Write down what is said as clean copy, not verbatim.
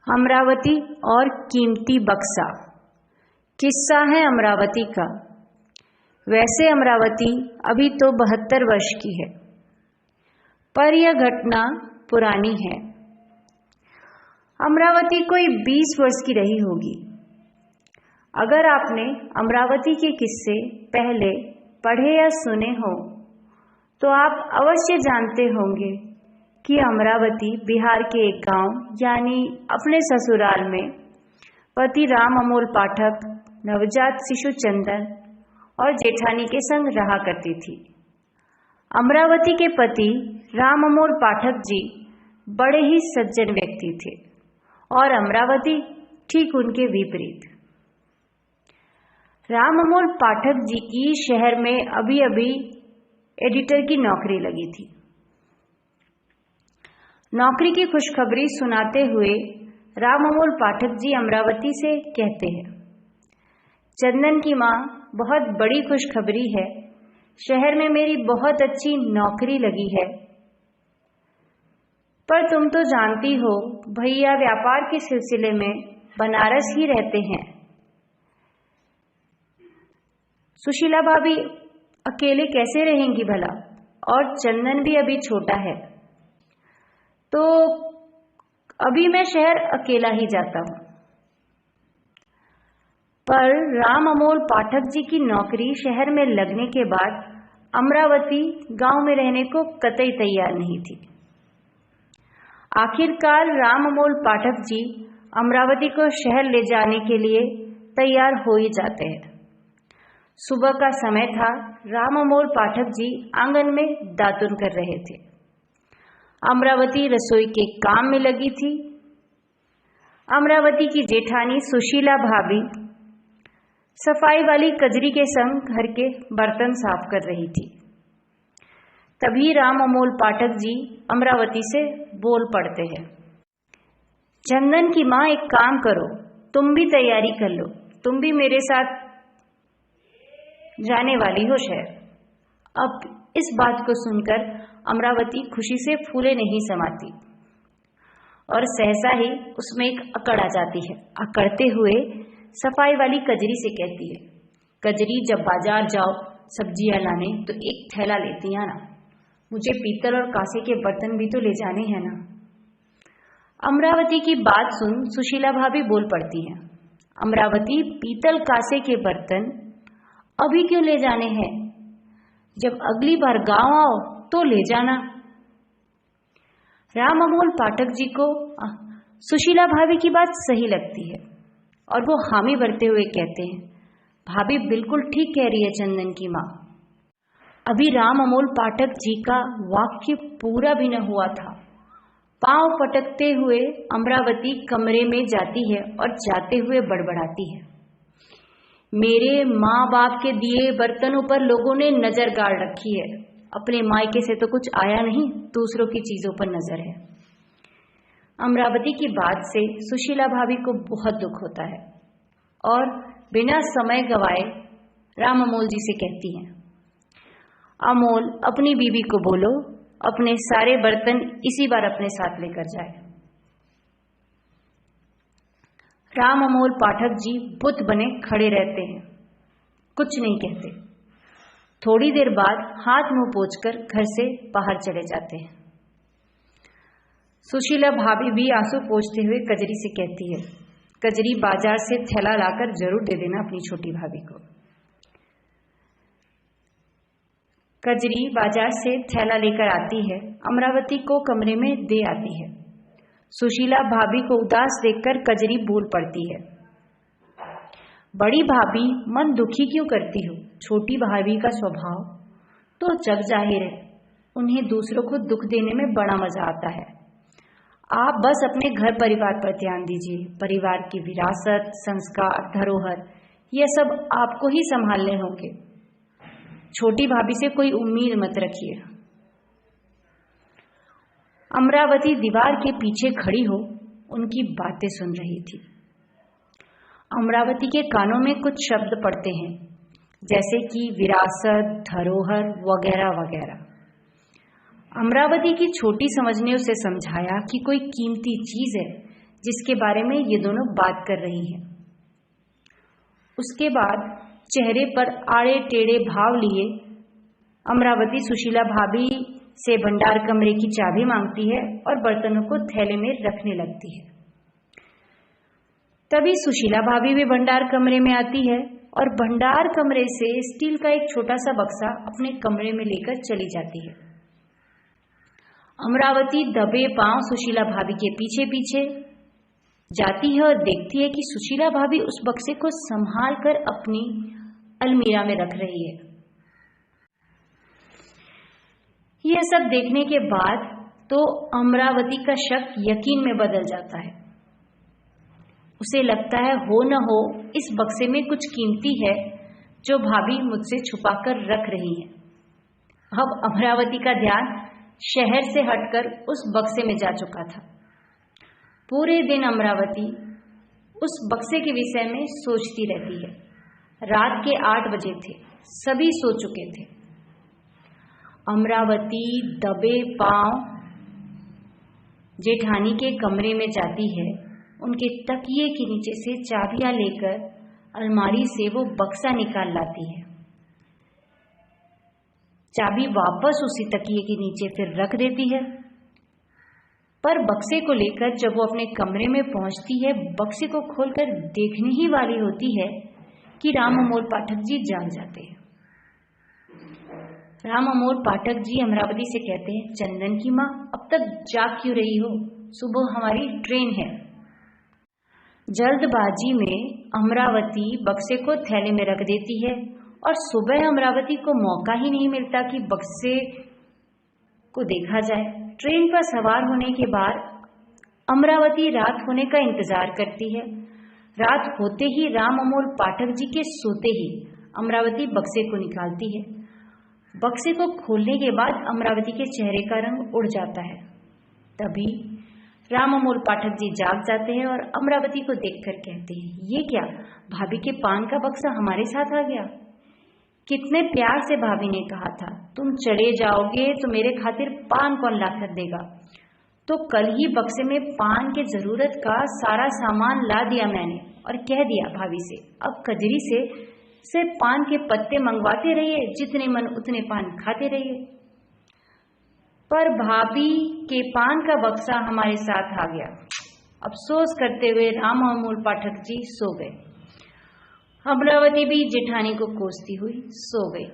अमरावती और कीमती बक्सा। किस्सा है अमरावती का। वैसे अमरावती अभी तो 72 वर्ष की है, पर यह घटना पुरानी है। अमरावती कोई 20 वर्ष की रही होगी। अगर आपने अमरावती के किस्से पहले पढ़े या सुने हो तो आप अवश्य जानते होंगे कि अमरावती बिहार के एक गांव यानी अपने ससुराल में पति राम अमोल पाठक, नवजात शिशु चंदन और जेठानी के संग रहा करती थी। अमरावती के पति राम अमोल पाठक जी बड़े ही सज्जन व्यक्ति थे और अमरावती ठीक उनके विपरीत। राम अमोल पाठक जी की शहर में अभी अभी एडिटर की नौकरी लगी थी। नौकरी की खुशखबरी सुनाते हुए राम अमोल पाठक जी अमरावती से कहते हैं, चंदन की माँ, बहुत बड़ी खुशखबरी है। शहर में मेरी बहुत अच्छी नौकरी लगी है। पर तुम तो जानती हो भैया व्यापार के सिलसिले में बनारस ही रहते हैं। सुशीला भाभी अकेले कैसे रहेंगी भला, और चंदन भी अभी छोटा है, तो अभी मैं शहर अकेला ही जाता हूं। पर राम अमोल पाठक जी की नौकरी शहर में लगने के बाद अमरावती गांव में रहने को कतई तैयार नहीं थी। आखिरकार राम अमोल पाठक जी अमरावती को शहर ले जाने के लिए तैयार हो ही जाते हैं। सुबह का समय था। राम अमोल पाठक जी आंगन में दातुन कर रहे थे। अमरावती रसोई के काम में लगी थी। अमरावती की जेठानी सुशीला भाभी सफाई वाली कजरी के संग घर के बर्तन साफ कर रही थी। तभी राम अमोल पाठक जी अमरावती से बोल पड़ते हैं, चंदन की माँ, एक काम करो, तुम भी तैयारी कर लो, तुम भी मेरे साथ जाने वाली हो शहर। अब इस बात को सुनकर अमरावती खुशी से फूले नहीं समाती और सहसा ही उसमें एक अकड़ आ जाती है। अकड़ते हुए सफाई वाली कजरी से कहती है, कजरी, जब बाजार जाओ सब्जियां लाने तो एक थैला लेती आना, मुझे पीतल और कांसे के बर्तन भी तो ले जाने हैं ना। अमरावती की बात सुन सुशीला भाभी बोल पड़ती है, अमरावती, पीतल कांसे के बर्तन अभी क्यों ले जाने हैं, जब अगली बार गांव आओ तो ले जाना। राम अमोल पाठक जी को सुशीला भाभी की बात सही लगती है और वो हामी भरते हुए कहते हैं, भाभी बिल्कुल ठीक कह रही है चंदन की माँ। अभी राम अमोल पाठक जी का वाक्य पूरा भी न हुआ था, पांव पटकते हुए अमरावती कमरे में जाती है और जाते हुए बड़बड़ाती है, मेरे माँ बाप के दिए बर्तनों पर लोगों ने नजर गाड़ रखी है। अपने मायके से तो कुछ आया नहीं, दूसरों की चीजों पर नजर है। अमरावती की बात से सुशीला भाभी को बहुत दुख होता है और बिना समय गवाए राम अमोल जी से कहती हैं, अमोल, अपनी बीवी को बोलो अपने सारे बर्तन इसी बार अपने साथ लेकर जाए। राम अमोल पाठक जी बुत बने खड़े रहते हैं, कुछ नहीं कहते। थोड़ी देर बाद हाथ मुंह पोंछकर घर से बाहर चले जाते हैं। सुशीला भाभी भी आंसू पोंछते हुए कजरी से कहती है, कजरी, बाजार से थैला लाकर जरूर दे देना अपनी छोटी भाभी को। कजरी बाजार से थैला लेकर आती है, अमरावती को कमरे में दे आती है। सुशीला भाभी को उदास देखकर कजरी बोल पड़ती है, बड़ी भाभी, मन दुखी क्यों करती हो? छोटी भाभी का स्वभाव तो जग जाहिर है, उन्हें दूसरों को दुख देने में बड़ा मजा आता है। आप बस अपने घर परिवार पर ध्यान दीजिए। परिवार की विरासत, संस्कार, धरोहर, यह सब आपको ही संभालने होंगे। छोटी भाभी से कोई उम्मीद मत रखिए। अमरावती दीवार के पीछे खड़ी हो उनकी बातें सुन रही थी। अमरावती के कानों में कुछ शब्द पड़ते हैं, जैसे कि विरासत, धरोहर वगैरह वगैरह। अमरावती की छोटी समझ ने उसे समझाया कि कोई कीमती चीज है जिसके बारे में ये दोनों बात कर रही हैं। उसके बाद चेहरे पर आड़े टेढ़े भाव लिए अमरावती सुशीला भाभी से भंडार कमरे की चाबी मांगती है और बर्तनों को थैले में रखने लगती है। तभी सुशीला भाभी भी भंडार कमरे में आती है और भंडार कमरे से स्टील का एक छोटा सा बक्सा अपने कमरे में लेकर चली जाती है। अमरावती दबे पांव सुशीला भाभी के पीछे पीछे जाती है और देखती है कि सुशीला भाभी उस बक्से को संभाल कर अपनी अलमीरा में रख रही है। यह सब देखने के बाद तो अमरावती का शक यकीन में बदल जाता है। उसे लगता है हो न हो इस बक्से में कुछ कीमती है जो भाभी मुझसे छुपाकर रख रही है। अब अमरावती का ध्यान शहर से हटकर उस बक्से में जा चुका था। पूरे दिन अमरावती उस बक्से के विषय में सोचती रहती है। रात के 8 बजे थे, सभी सो चुके थे। अमरावती दबे पांव जेठानी के कमरे में जाती है। उनके तकिए के नीचे से चाबियां लेकर अलमारी से वो बक्सा निकाल लाती है। चाबी वापस उसी तकिए के नीचे फिर रख देती है। पर बक्से को लेकर जब वो अपने कमरे में पहुंचती है, बक्से को खोलकर देखने ही वाली होती है कि राम अमोल पाठक जी जाग जाते हैं। राम अमोल पाठक जी अमरावती से कहते हैं, चंदन की माँ अब तक जाग क्यों रही हो? सुबह हमारी ट्रेन है। जल्दबाजी में अमरावती बक्से को थैले में रख देती है और सुबह अमरावती को मौका ही नहीं मिलता कि बक्से को देखा जाए। ट्रेन पर सवार होने के बाद अमरावती रात होने का इंतजार करती है। रात होते ही राम अमोल पाठक जी के सोते ही अमरावती बक्से को निकालती है। बक्से को खोलने के बाद अमरावती के चेहरे का रंग उड़ जाता है। तभी राम अमोल पाठक जी जाग जाते हैं और अमरावती को देखकर कहते हैं, ये क्या, भाभी के पान का बक्सा हमारे साथ आ गया। कितने प्यार से भाभी ने कहा था, तुम चले जाओगे तो मेरे खातिर पान कौन ला कर देगा। तो कल ही बक्से में पान के जरूरत का सारा सामान ला दिया मैंने और कह दिया भाभी से, अब कजरी से सिर्फ पान के पत्ते मंगवाते रहिए, जितने मन उतने पान खाते रहिए। पर भाभी के पान का बक्सा हमारे साथ आ गया। अफसोस करते हुए राम अमोल पाठक जी सो गए। अमरावती भी जेठानी को कोसती हुई सो गई।